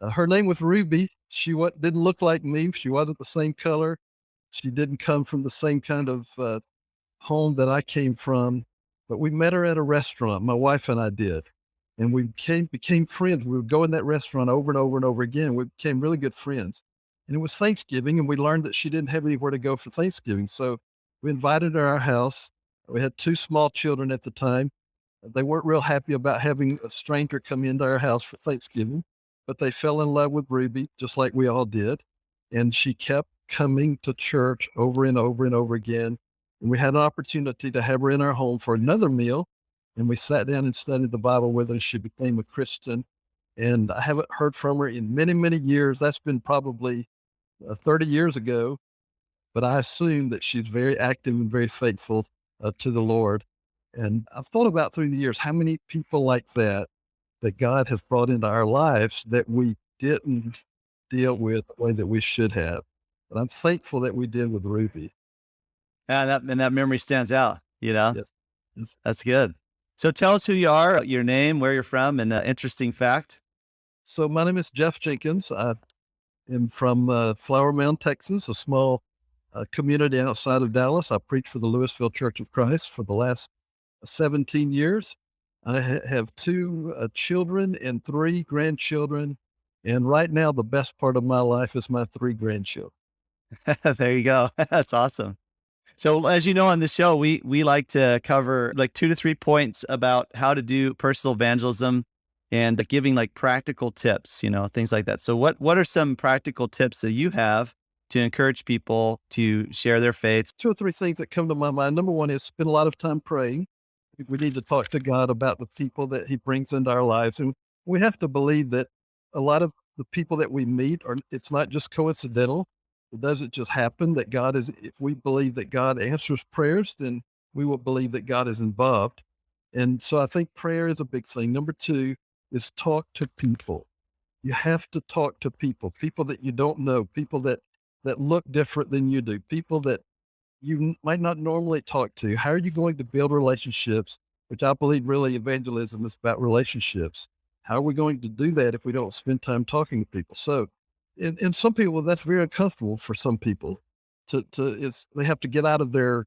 Her name was Ruby. Didn't look like me. She wasn't the same color. She didn't come from the same kind of home that I came from. But we met her at a restaurant. My wife and I did, and we became friends. We would go in that restaurant over and over and over again. We became really good friends. And it was Thanksgiving, and we learned that she didn't have anywhere to go for Thanksgiving. So we invited her to our house. We had two small children at the time. They weren't real happy about having a stranger come into our house for Thanksgiving, but they fell in love with Ruby, just like we all did. And she kept coming to church over and over and over again. And we had an opportunity to have her in our home for another meal. And we sat down and studied the Bible with her. She became a Christian. And I haven't heard from her in many, many years. That's been probably 30 years ago. But I assume that she's very active and very faithful to the Lord. And I've thought about through the years how many people like that God has brought into our lives that we didn't deal with the way that we should have. But I'm thankful that we did with Ruby. And that memory stands out, you know? Yes. Yes. That's good. So tell us who you are, your name, where you're from, and an interesting fact. So my name is Jeff Jenkins. I am from Flower Mound, Texas, a small community outside of Dallas. I preach for the Louisville Church of Christ for the last 17 years. I have two children and three grandchildren. And right now, the best part of my life is my three grandchildren. There you go. That's awesome. So as you know, on this show, we like to cover like 2 to 3 points about how to do personal evangelism and giving like practical tips, things like that. So what are some practical tips that you have to encourage people to share their faith? Two or three things that come to my mind. Number one is spend a lot of time praying. We need to talk to God about the people that he brings into our lives. And we have to believe that a lot of the people that we meet it's not just coincidental. It doesn't just happen that if we believe that God answers prayers, then we will believe that God is involved. And so I think prayer is a big thing. Number two is talk to people. You have to talk to people that you don't know, people that look different than you do, people that you might not normally talk to. How are you going to build relationships? Which I believe really evangelism is about relationships. How are we going to do that if we don't spend time talking to people? So, and some people, that's very uncomfortable for some people. They have to get out of their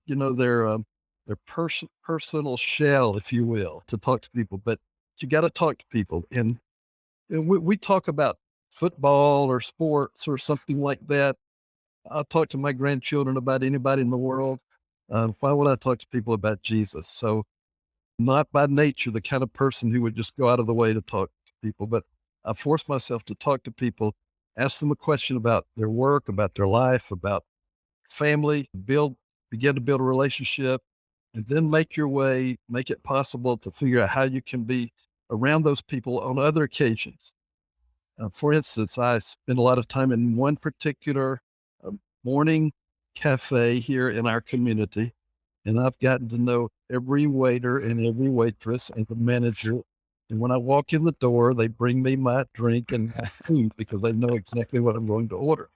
personal shell, if you will, to talk to people. But you got to talk to people, and we talk about football or sports or something like that. I'll talk to my grandchildren about anybody in the world. Why would I talk to people about Jesus? So, not by nature the kind of person who would just go out of the way to talk to people, but I force myself to talk to people, ask them a question about their work, about their life, about family, begin to build a relationship, and then make it possible to figure out how you can be around those people on other occasions. For instance, I spend a lot of time in one particular morning cafe here in our community, and I've gotten to know every waiter and every waitress and the manager. And when I walk in the door, they bring me my drink and my food because they know exactly what I'm going to order.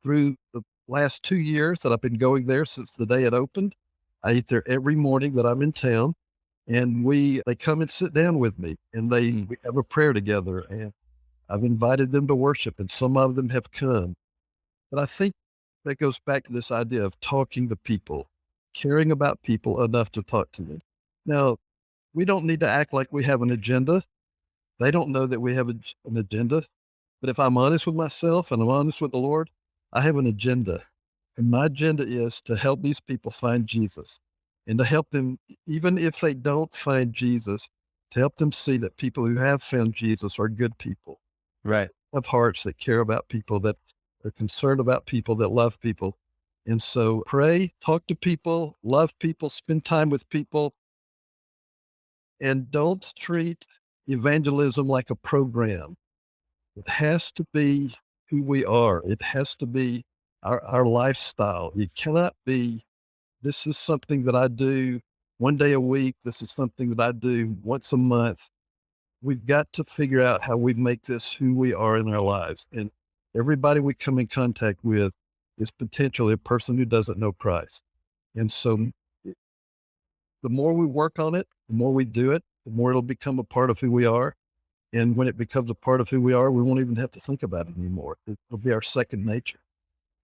Through the last 2 years that I've been going there since the day it opened, I eat there every morning that I'm in town, and they come and sit down with me, and we have a prayer together, and I've invited them to worship, and some of them have come. But I think that goes back to this idea of talking to people, caring about people enough to talk to them. Now, we don't need to act like we have an agenda. They don't know that we have an agenda. But if I'm honest with myself and I'm honest with the Lord, I have an agenda. And my agenda is to help these people find Jesus and to help them, even if they don't find Jesus, to help them see that people who have found Jesus are good people. Right. Have hearts that care about people, that are concerned about people, that love people. And so pray, talk to people, love people, spend time with people, and don't treat evangelism like a program. It has to be who we are. It has to be our lifestyle. It cannot be, this is something that I do one day a week. This is something that I do once a month. We've got to figure out how we make this who we are in our lives. And everybody we come in contact with is potentially a person who doesn't know Christ. And so the more we work on it, the more we do it, the more it'll become a part of who we are. And when it becomes a part of who we are, we won't even have to think about it anymore. It'll be our second nature.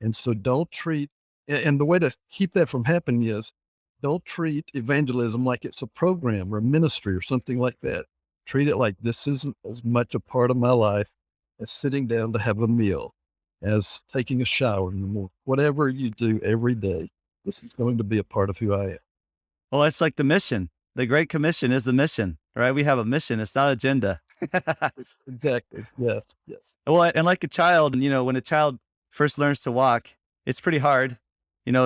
And so don't treat, and the way to keep that from happening is don't treat evangelism like it's a program or a ministry or something like that. Treat it like this isn't as much a part of my life as sitting down to have a meal, as taking a shower in the morning. Whatever you do every day, this is going to be a part of who I am. Well, it's like the mission. The Great Commission is the mission, right? We have a mission. It's not agenda. Exactly. Yes. Yes. Well, and like a child, when a child first learns to walk, it's pretty hard.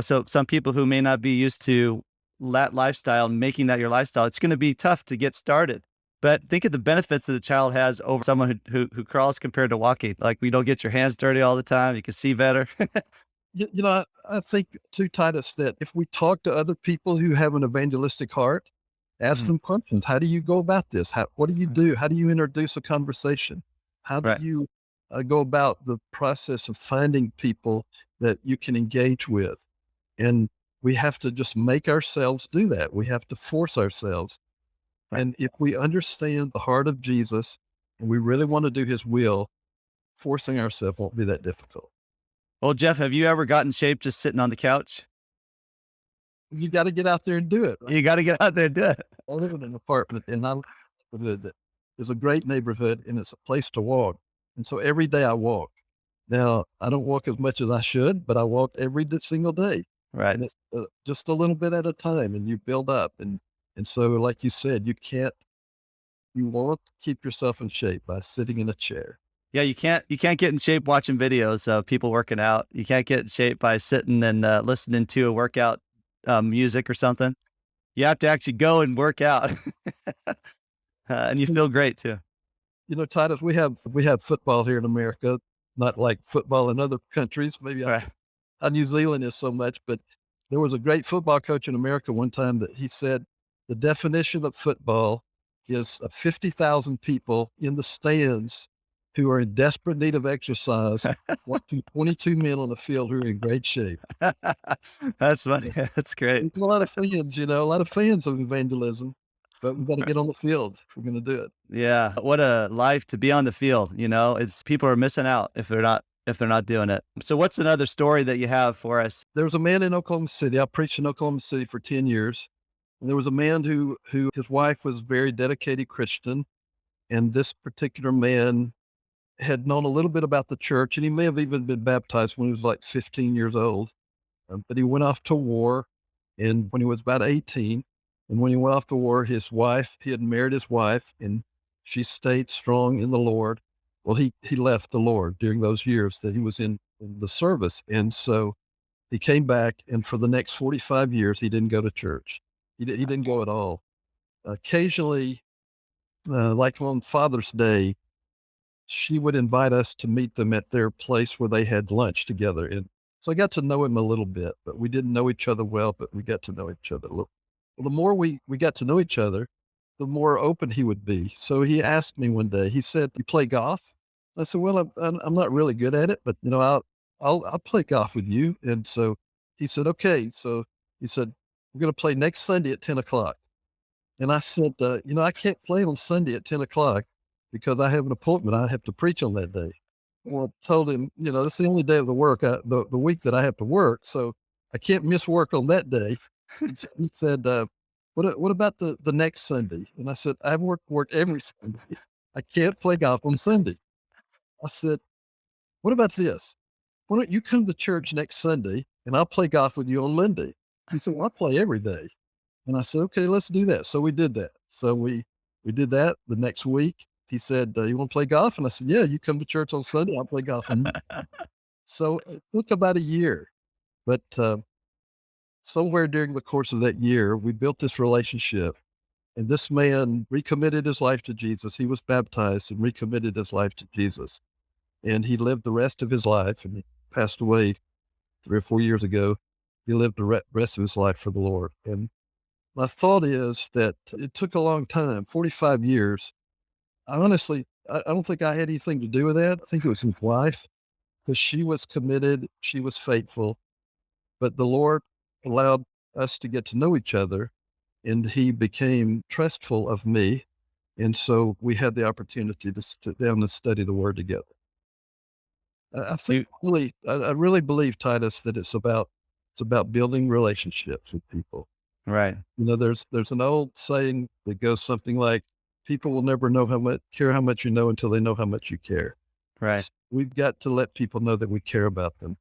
So some people who may not be used to that lifestyle, making that your lifestyle, it's going to be tough to get started. But think of the benefits that a child has over someone who crawls compared to walking. Like, we don't get your hands dirty all the time. You can see better. I think too, Titus, that if we talk to other people who have an evangelistic heart, ask Mm. them questions. How do you go about this? What do you do? How do you introduce a conversation? How do Right. you go about the process of finding people that you can engage with? And we have to just make ourselves do that. We have to force ourselves. Right. And if we understand the heart of Jesus and we really want to do his will, forcing ourselves won't be that difficult. Well, Jeff, have you ever gotten in shape just sitting on the couch? You got to get out there and do it. Right? You got to get out there and do it. I live in an apartment and I live in a neighborhood that is a great neighborhood and it's a place to walk. And so every day I walk. Now, I don't walk as much as I should, but I walk single day. Right. And it's just a little bit at a time and you build up. And so, like you said, you want to keep yourself in shape by sitting in a chair. Yeah, you can't get in shape watching videos of people working out. You can't get in shape by sitting and listening to a workout music or something. You have to actually go and work out, and you feel great too. Titus, we have football here in America, not like football in other countries. Maybe Right. how New Zealand is so much, but there was a great football coach in America one time that he said the definition of football is 50,000 people in the stands who are in desperate need of exercise, watching 22 men on the field who are in great shape. That's funny. That's great. There's a lot of fans, a lot of fans of evangelism, but we've got to get on the field if we're going to do it. Yeah, what a life to be on the field. It's people are missing out if they're not doing it. So, what's another story that you have for us? There was a man in Oklahoma City. I preached in Oklahoma City for 10 years. And there was a man who his wife was a very dedicated Christian. And this particular man had known a little bit about the church, and he may have even been baptized when he was like 15 years old. But he went off to war, and when he was about 18, and when he went off to war, he had married his wife, and she stayed strong in the Lord. Well, he left the Lord during those years that he was in the service. And so he came back, and for the next 45 years, he didn't go to church. He didn't go at all. Occasionally, like on Father's Day, she would invite us to meet them at their place where they had lunch together. And so I got to know him a little bit, but we didn't know each other well, but we got to know each other a little. Well, the more we got to know each other, the more open he would be. So he asked me one day, he said, "You play golf?" I said, "Well, I'm not really good at it, but I'll play golf with you." And so he said, "Okay." So he said, "We're going to play next Sunday at 10 o'clock." And I said, "I can't play on Sunday at 10 o'clock because I have an appointment. I have to preach on that day." Well, I told him, that's the only day of the week that I have to work. So I can't miss work on that day. He said, what about the next Sunday? And I said, "I work every Sunday. I can't play golf on Sunday." I said, "What about this? Why don't you come to church next Sunday and I'll play golf with you on Monday?" He said, "Well, I play every day." And I said, "Okay, let's do that." So we did that. So we did that the next week. He said, "You want to play golf?" And I said, "Yeah, you come to church on Sunday, I'll play golf on Monday." So it took about a year, but somewhere during the course of that year, we built this relationship. And this man recommitted his life to Jesus. He was baptized and recommitted his life to Jesus. And he lived the rest of his life, and he passed away 3 or 4 years ago. He lived the rest of his life for the Lord. And my thought is that it took a long time, 45 years. I don't think I had anything to do with that. I think it was his wife, because she was committed, she was faithful, but the Lord allowed us to get to know each other, and he became trustful of me. And so we had the opportunity to sit down and study the Word together. I think I really believe, Titus, that it's about building relationships with people. Right. There's an old saying that goes something like, "People will never know care how much you know until they know how much you care." Right. So we've got to let people know that we care about them,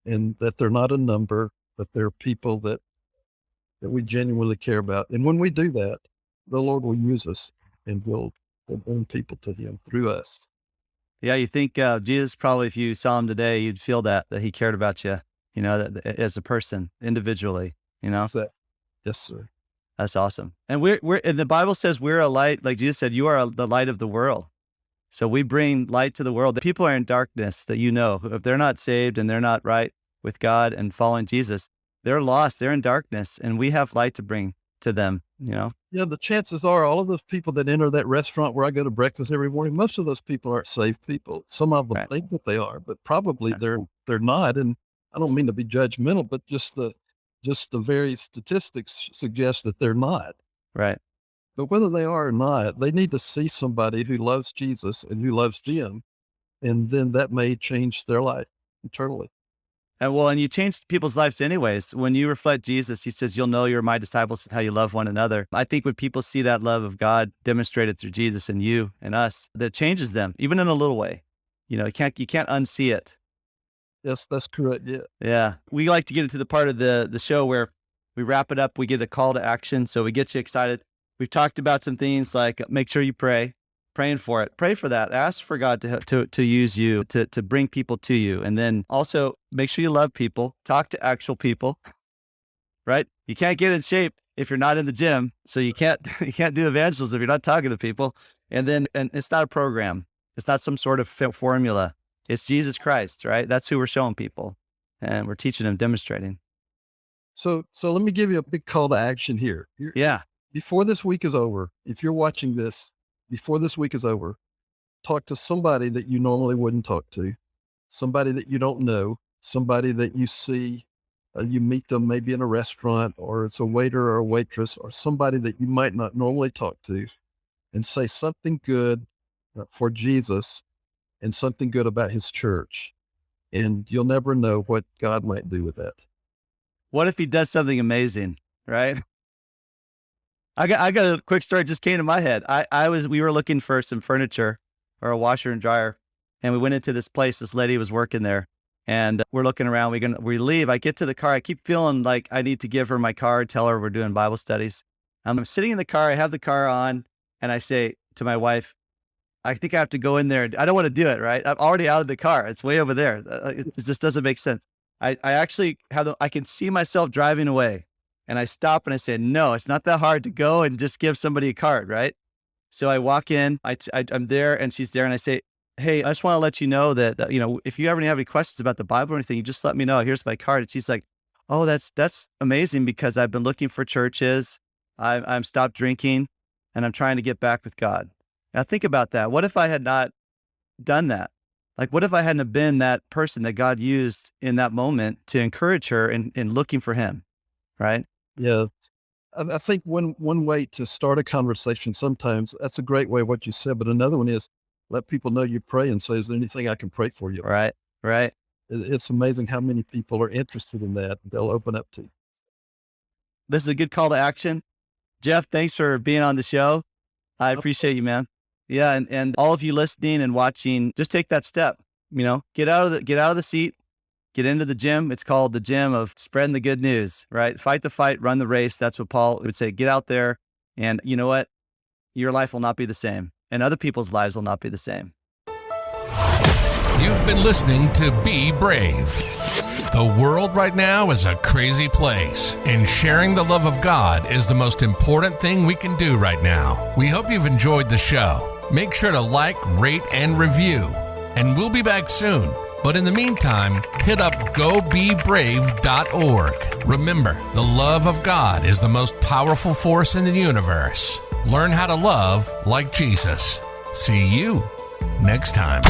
and that they're not a number, but they're people that we genuinely care about. And when we do that, the Lord will use us, and will bring people to Him through us. Yeah, you think Jesus probably, if you saw him today, you'd feel that he cared about you, as a person, individually, So, yes, sir. That's awesome. And and the Bible says we're a light, like Jesus said, you are the light of the world. So we bring light to the world. The people are in darkness that if they're not saved and they're not right with God and following Jesus, they're lost. They're in darkness, and we have light to bring to them, Yeah, the chances are all of those people that enter that restaurant where I go to breakfast every morning, most of those people aren't saved people. Some of them Right. think that they are, but probably Yeah. they're not. And I don't mean to be judgmental, but just the very statistics suggest that they're not. Right. But whether they are or not, they need to see somebody who loves Jesus and who loves them, and then that may change their life eternally. And you change people's lives anyways. When you reflect Jesus, he says, you'll know you're my disciples, how you love one another. I think when people see that love of God demonstrated through Jesus and you and us, that changes them, even in a little way. You can't unsee it. Yes, that's correct. Yeah. Yeah. We like to get into the part of the show where we wrap it up. We get a call to action. So we get you excited. We've talked about some things like make sure you praying for it. Pray for that. Ask for God to use you, to bring people to you. And then also make sure you love people, talk to actual people, right? You can't get in shape if you're not in the gym. So you can't do evangelism if you're not talking to people. And it's not a program. It's not some sort of formula. It's Jesus Christ, right? That's who we're showing people, and we're teaching them, demonstrating. So let me give you a big call to action here. Yeah. Before this week is over, if you're watching this, before this week is over, talk to somebody that you normally wouldn't talk to, somebody that you don't know, somebody that you see, you meet them maybe in a restaurant, or it's a waiter or a waitress, or somebody that you might not normally talk to, and say something good for Jesus and something good about His church. And you'll never know what God might do with that. What if He does something amazing, right? I got a quick story just came to my head. We were looking for some furniture or a washer and dryer, and we went into this place. This lady was working there, and we're looking around. We leave. I get to the car. I keep feeling like I need to give her my card, tell her we're doing Bible studies. I'm sitting in the car. I have the car on, and I say to my wife, I think I have to go in there. I don't want to do it, right? I'm already out of the car. It's way over there. It just doesn't make sense. I actually I can see myself driving away. And I stop and I say, no, it's not that hard to go and just give somebody a card, right? So I walk in, I'm there, and she's there, and I say, hey, I just want to let you know that, if you ever have any questions about the Bible or anything, you just let me know. Here's my card. And she's like, oh, that's amazing, because I've been looking for churches. I'm stopped drinking, and I'm trying to get back with God. Now think about that. What if I had not done that? Like, what if I hadn't have been that person that God used in that moment to encourage her in looking for Him, right? Yeah. I think one way to start a conversation, sometimes that's a great way, what you said, but another one is let people know you pray and say, is there anything I can pray for you? Right. It's amazing how many people are interested in that. They'll open up to you. This is a good call to action. Jeff, thanks for being on the show. I appreciate you, man. Yeah. And all of you listening and watching, just take that step, get out of the seat. Get into the gym. It's called the gym of spreading the good news, right? Fight the fight, run the race. That's what Paul would say. Get out there, and you know what? Your life will not be the same, and other people's lives will not be the same. You've been listening to Be Brave. The world right now is a crazy place, and sharing the love of God is the most important thing we can do right now. We hope you've enjoyed the show. Make sure to like, rate, and review, and we'll be back soon. But in the meantime, hit up gobebrave.org. Remember, the love of God is the most powerful force in the universe. Learn how to love like Jesus. See you next time.